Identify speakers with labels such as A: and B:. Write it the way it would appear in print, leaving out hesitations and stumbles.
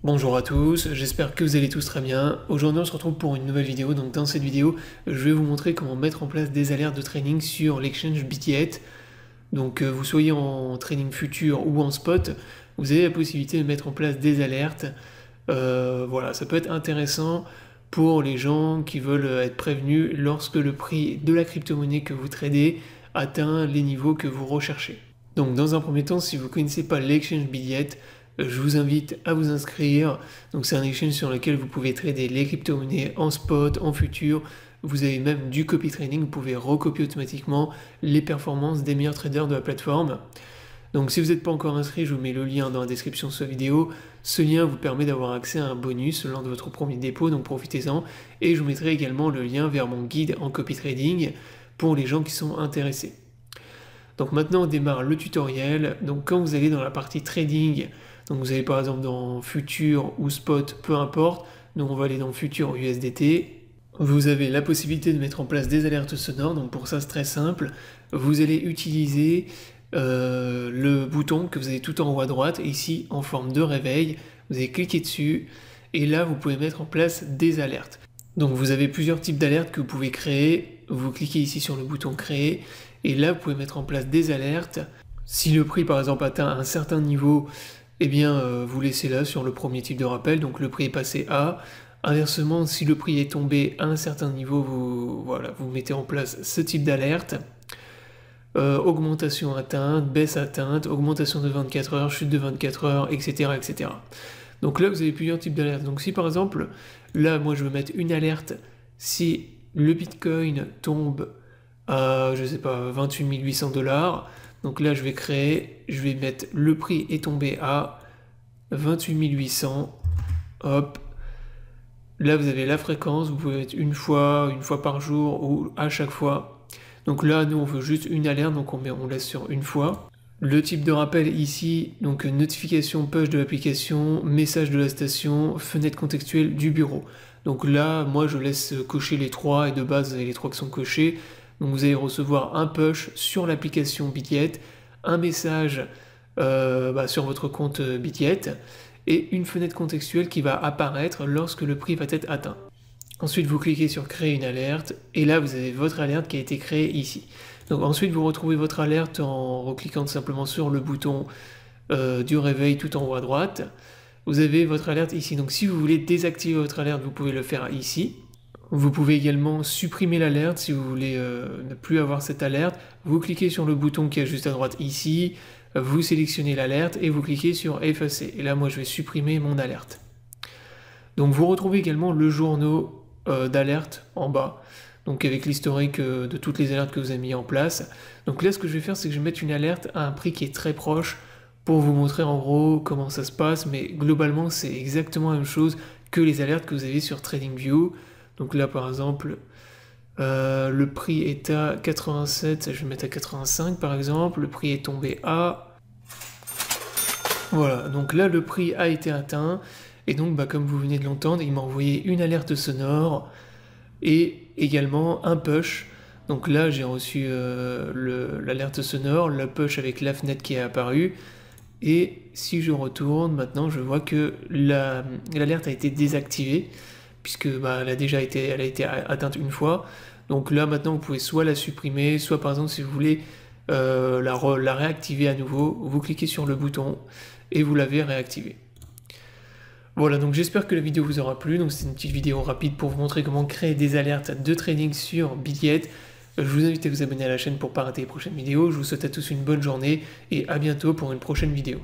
A: Bonjour à tous, j'espère que vous allez tous très bien. Aujourd'hui on se retrouve pour une nouvelle vidéo. Donc dans cette vidéo, je vais vous montrer comment mettre en place des alertes de trading sur l'exchange BitGet. Donc vous soyez en trading futur ou en spot, vous avez la possibilité de mettre en place des alertes. Voilà, ça peut être intéressant pour les gens qui veulent être prévenus lorsque le prix de la crypto-monnaie que vous tradez atteint les niveaux que vous recherchez. Donc dans un premier temps, si vous ne connaissez pas l'exchange BitGet, je vous invite à vous inscrire. Donc c'est un exchange sur lequel vous pouvez trader les crypto-monnaies en spot, en futur. Vous avez même du copy trading, vous pouvez recopier automatiquement les performances des meilleurs traders de la plateforme. Donc si vous n'êtes pas encore inscrit, je vous mets le lien dans la description de cette vidéo. Ce lien vous permet d'avoir accès à un bonus lors de votre premier dépôt, donc profitez-en. Et je vous mettrai également le lien vers mon guide en copy trading pour les gens qui sont intéressés. Donc maintenant on démarre le tutoriel. Donc quand vous allez dans la partie trading, donc vous allez par exemple dans futur ou spot, peu importe. Donc on va aller dans futur USDT. Vous avez la possibilité de mettre en place des alertes sonores. Donc pour ça c'est très simple. Vous allez utiliser le bouton que vous avez tout en haut à droite, ici en forme de réveil. Vous allez cliquer dessus et là vous pouvez mettre en place des alertes. Donc vous avez plusieurs types d'alertes que vous pouvez créer. Vous cliquez ici sur le bouton créer et là vous pouvez mettre en place des alertes. Si le prix par exemple atteint un certain niveau, eh bien vous laissez là sur le premier type de rappel, donc le prix est passé à. Inversement, si le prix est tombé à un certain niveau, vous mettez en place ce type d'alerte. Augmentation atteinte, baisse atteinte, augmentation de 24 heures, chute de 24 heures, etc. etc. Donc là vous avez plusieurs types d'alertes. Donc si par exemple, là moi je veux mettre une alerte, si le Bitcoin tombe à, je sais pas, 28 800 $, donc là je vais créer, je vais mettre le prix est tombé à 28 800, hop. Là vous avez la fréquence, vous pouvez mettre une fois par jour ou à chaque fois. Donc là nous on veut juste une alerte, donc on laisse sur une fois. Le type de rappel ici, donc notification push de l'application, message de la station, fenêtre contextuelle du bureau. Donc là moi je laisse cocher les trois et de base vous avez les trois qui sont cochés. Donc vous allez recevoir un push sur l'application BitGet, un message sur votre compte BitGet et une fenêtre contextuelle qui va apparaître lorsque le prix va être atteint. Ensuite vous cliquez sur créer une alerte et là vous avez votre alerte qui a été créée ici. Donc ensuite vous retrouvez votre alerte en recliquant simplement sur le bouton du réveil tout en haut à droite. Vous avez votre alerte ici. Donc si vous voulez désactiver votre alerte, vous pouvez le faire ici. Vous pouvez également supprimer l'alerte si vous voulez ne plus avoir cette alerte. Vous cliquez sur le bouton qui est juste à droite ici, vous sélectionnez l'alerte et vous cliquez sur effacer. Et là moi je vais supprimer mon alerte. Donc vous retrouvez également le journal d'alerte en bas, donc avec l'historique de toutes les alertes que vous avez mis en place. Donc là ce que je vais faire c'est que je vais mettre une alerte à un prix qui est très proche pour vous montrer en gros comment ça se passe, mais globalement c'est exactement la même chose que les alertes que vous avez sur TradingView. Donc là par exemple, le prix est à 87, je vais mettre à 85 par exemple, le prix est tombé à... Voilà, donc là le prix a été atteint, et donc comme vous venez de l'entendre, il m'a envoyé une alerte sonore, et également un push. Donc là j'ai reçu l'alerte sonore, le push avec la fenêtre qui est apparue, et si je retourne, maintenant je vois que l'alerte a été désactivée, puisque elle a été atteinte une fois. Donc là maintenant vous pouvez soit la supprimer, soit par exemple si vous voulez la réactiver à nouveau, vous cliquez sur le bouton et vous l'avez réactivée. Voilà, donc j'espère que la vidéo vous aura plu. Donc c'est une petite vidéo rapide pour vous montrer comment créer des alertes de trading sur BitGet. Je vous invite à vous abonner à la chaîne pour ne pas rater les prochaines vidéos. Je vous souhaite à tous une bonne journée et à bientôt pour une prochaine vidéo.